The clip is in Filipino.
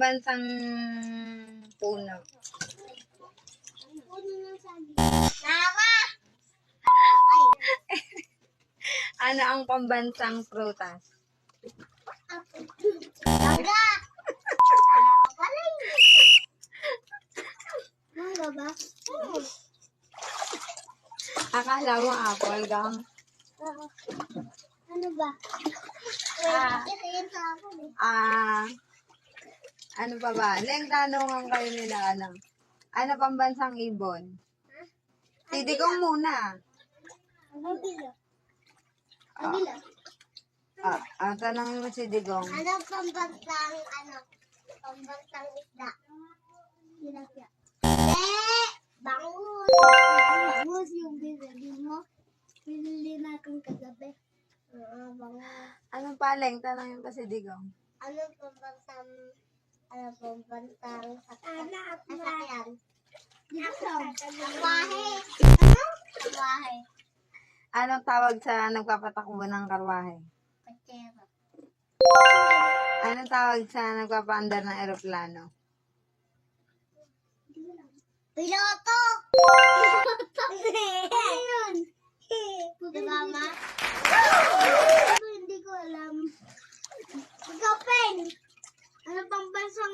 bansang puno? Tama! Ano ang pambansang prutas? Mangga! Palay! Mangga ba? Akala mo apple gang? Ano ba? Ito yun sa akin eh. Ano pa ba? Leng tanongan kayo nila, ano? Ano pambansang ibon? Sidigong muna. Agila. Agila. Tanongin mo si Digong. Ano pambansang pambansang isda? Tilapia. Bangus! Bangus yung binili mo. Binili natin kagabi. Bangus. Ano pa, Leng? Tanongin pa si Digong. Ano pambansang sasakyan? Karwahe. Ano? Karwahe. Anong tawag sa nagpapatakbo ng karwahe? Patsero. Anong tawag sa nagpapaandar ng eroplano? Piloto! Ano yun? Diba, ma?